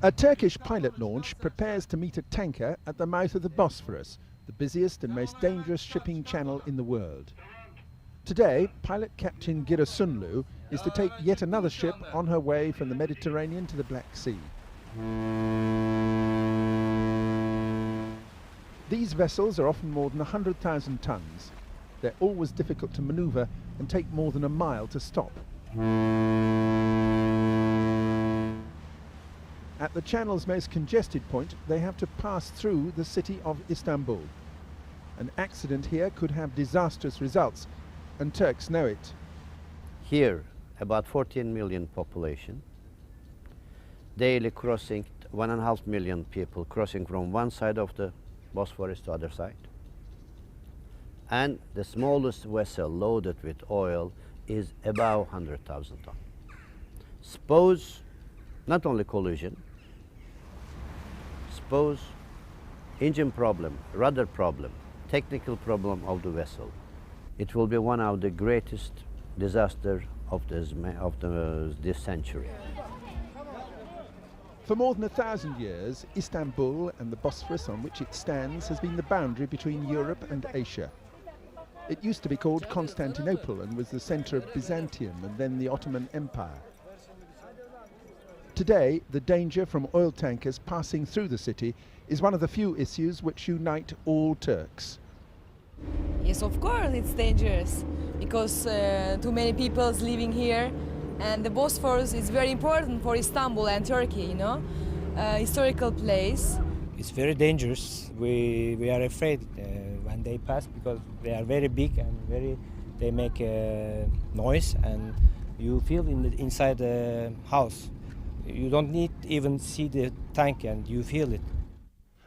A Turkish pilot launch prepares to meet a tanker at the mouth of the Bosphorus, the busiest and most dangerous shipping channel in the world. Today, pilot Captain Giresunlu is to take yet another ship on her way from the Mediterranean to the Black Sea. These vessels are often more than 100,000 tons. They're always difficult to maneuver and take more than a mile to stop. At the channel's most congested point, they have to pass through the city of Istanbul. An accident here could have disastrous results, and Turks know it. Here, about 14 million population, daily crossing 1.5 million people crossing from one side of the Bosphorus to other side. And the smallest vessel loaded with oil is above 100,000 tons. Suppose not only collision, suppose engine problem, rudder problem, technical problem of the vessel. It will be one of the greatest disasters of this century. For more than 1,000 years, Istanbul and the Bosphorus on which it stands has been the boundary between Europe and Asia. It used to be called Constantinople and was the centre of Byzantium and then the Ottoman Empire. Today, the danger from oil tankers passing through the city is one of the few issues which unite all Turks. Yes, of course it's dangerous because too many people living here, and the Bosphorus is very important for Istanbul and Turkey, you know, historical place. It's very dangerous. We are afraid when they pass because they are very big and they make noise, and you feel inside the house. You don't need even see the tank and you feel it.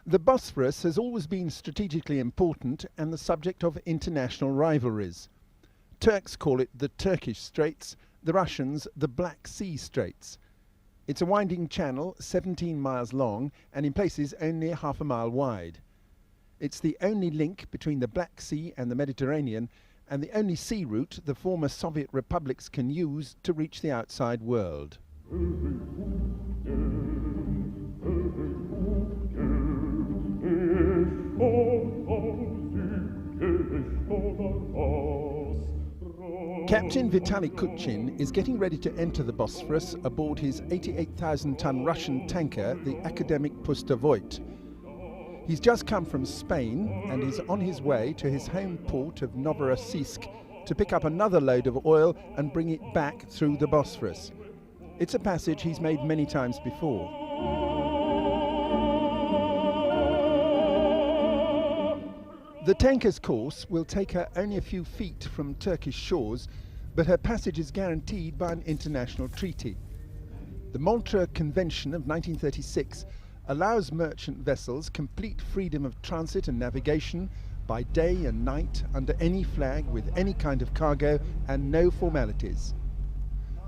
The Bosphorus has always been strategically important and the subject of international rivalries. Turks call it the Turkish Straits, the Russians the Black Sea Straits. It's a winding channel 17 miles long and in places only half a mile wide. It's the only link between the Black Sea and the Mediterranean and the only sea route the former Soviet republics can use to reach the outside world. Captain Vitaly Kuchin is getting ready to enter the Bosphorus aboard his 88,000-ton Russian tanker, the Academic Pustovoit. He's just come from Spain and is on his way to his home port of Novorossiysk to pick up another load of oil and bring it back through the Bosphorus. It's a passage he's made many times before. The tanker's course will take her only a few feet from Turkish shores, but her passage is guaranteed by an international treaty. The Montreux Convention of 1936 allows merchant vessels complete freedom of transit and navigation by day and night under any flag with any kind of cargo and no formalities.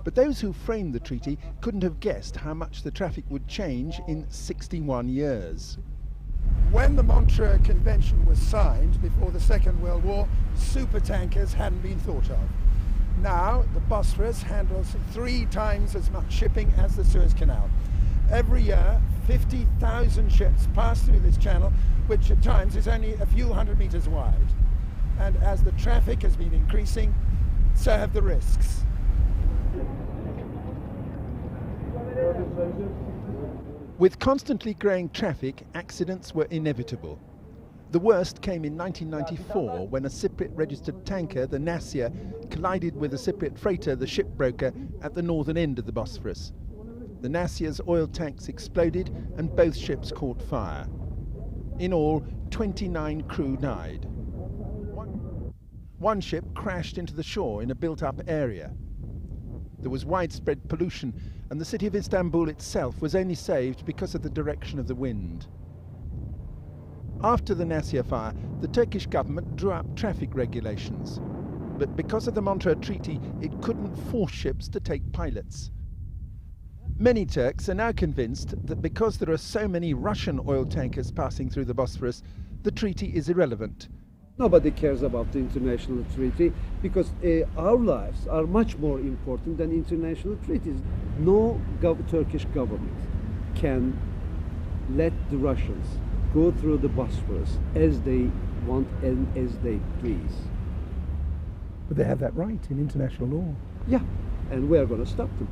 But those who framed the treaty couldn't have guessed how much the traffic would change in 61 years. When the Montreux Convention was signed before the Second World War, supertankers hadn't been thought of. Now, the Bosphorus handles 3 times as much shipping as the Suez Canal. Every year, 50,000 ships pass through this channel, which at times is only a few hundred meters wide. And as the traffic has been increasing, so have the risks. With constantly growing traffic, accidents were inevitable. The worst came in 1994 when a Cypriot-registered tanker, the Nasir, collided with a Cypriot freighter, the Shipbroker, at the northern end of the Bosphorus. The Nasir's oil tanks exploded and both ships caught fire. In all, 29 crew died. One ship crashed into the shore in a built-up area. There was widespread pollution, and the city of Istanbul itself was only saved because of the direction of the wind. After the Nasir fire, the Turkish government drew up traffic regulations. But because of the Montreux Treaty, it couldn't force ships to take pilots. Many Turks are now convinced that because there are so many Russian oil tankers passing through the Bosphorus, the treaty is irrelevant. Nobody cares about the international treaty because our lives are much more important than international treaties. No Turkish government can let the Russians go through the Bosphorus as they want and as they please. But they have that right in international law. Yeah, and we are going to stop them.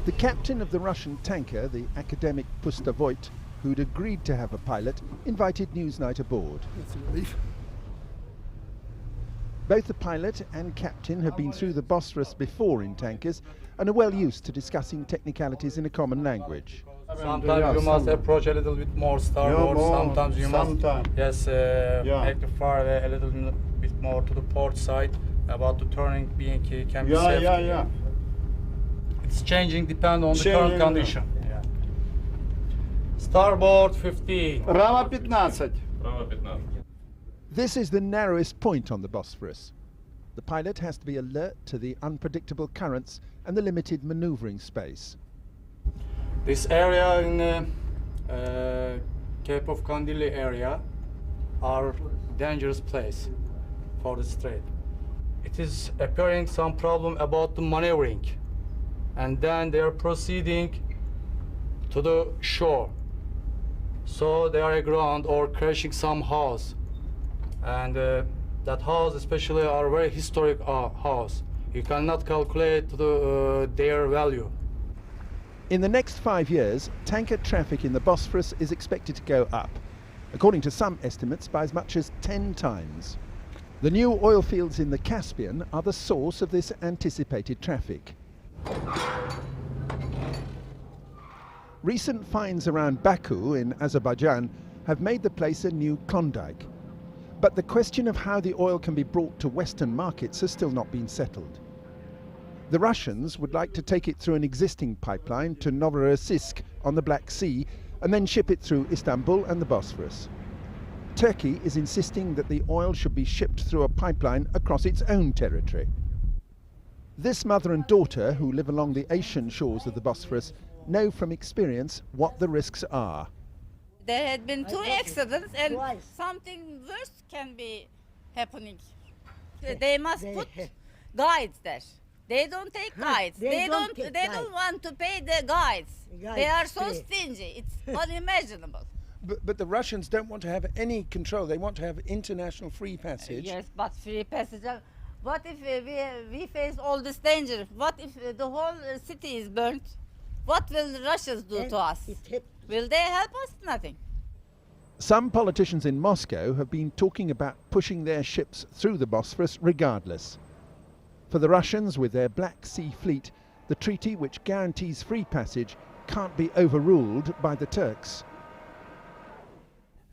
The captain of the Russian tanker, the academic Pustovoit, who'd agreed to have a pilot, invited Newsnight aboard. That's a relief. Both the pilot and captain have been through the Bosphorus before in tankers and are well used to discussing technicalities in a common language. Sometimes you must approach a little bit more starboard. Sometimes you must make the fire a little bit more to the port side. About the turning being can be safe. It's changing depending on the current condition. Starboard 15. Право 15. This is the narrowest point on the Bosphorus. The pilot has to be alert to the unpredictable currents and the limited manoeuvring space. This area in Cape of Kandilli area are dangerous place for the strait. It is appearing some problem about the maneuvering, and then they are proceeding to the shore. So they are aground or crashing some house, and that house especially are very historic house. You cannot calculate their value. In the next 5 years, tanker traffic in the Bosphorus is expected to go up, according to some estimates by as much as 10 times. The new oil fields in the Caspian are the source of this anticipated traffic. Recent finds around Baku in Azerbaijan have made the place a new Klondike. But the question of how the oil can be brought to Western markets has still not been settled. The Russians would like to take it through an existing pipeline to Novorossiysk on the Black Sea and then ship it through Istanbul and the Bosphorus. Turkey is insisting that the oil should be shipped through a pipeline across its own territory. This mother and daughter, who live along the Asian shores of the Bosphorus, know from experience what the risks are. There had been 2 accidents and something worse can be happening. They must put guides there. They don't take guides. They don't want to pay the guides. They are so stingy. It's unimaginable. But the Russians don't want to have any control. They want to have international free passage. Yes, but free passage. What if we face all this danger? What if the whole city is burnt? What will the Russians do to us? Will they help us? Nothing. Some politicians in Moscow have been talking about pushing their ships through the Bosphorus regardless. For the Russians, with their Black Sea fleet, the treaty which guarantees free passage can't be overruled by the Turks.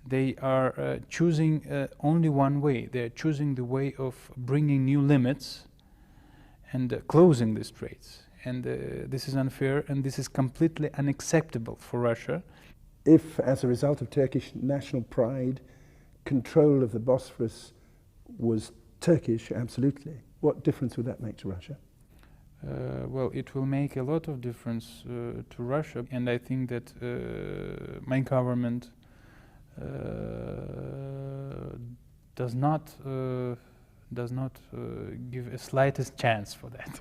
They are choosing only one way. They're choosing the way of bringing new limits and closing the straits. And this is unfair, and this is completely unacceptable for Russia. If, as a result of Turkish national pride, control of the Bosphorus was Turkish, absolutely, what difference would that make to Russia? Well, it will make a lot of difference to Russia, and I think that my government does not give a slightest chance for that.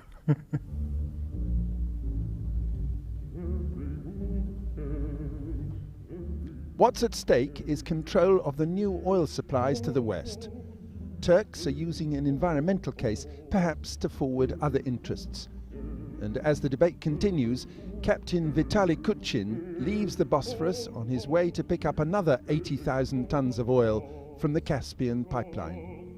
What's at stake is control of the new oil supplies to the west. Turks are using an environmental case, perhaps to forward other interests. And as the debate continues, Captain Vitaly Kuchin leaves the Bosphorus on his way to pick up another 80,000 tons of oil from the Caspian pipeline.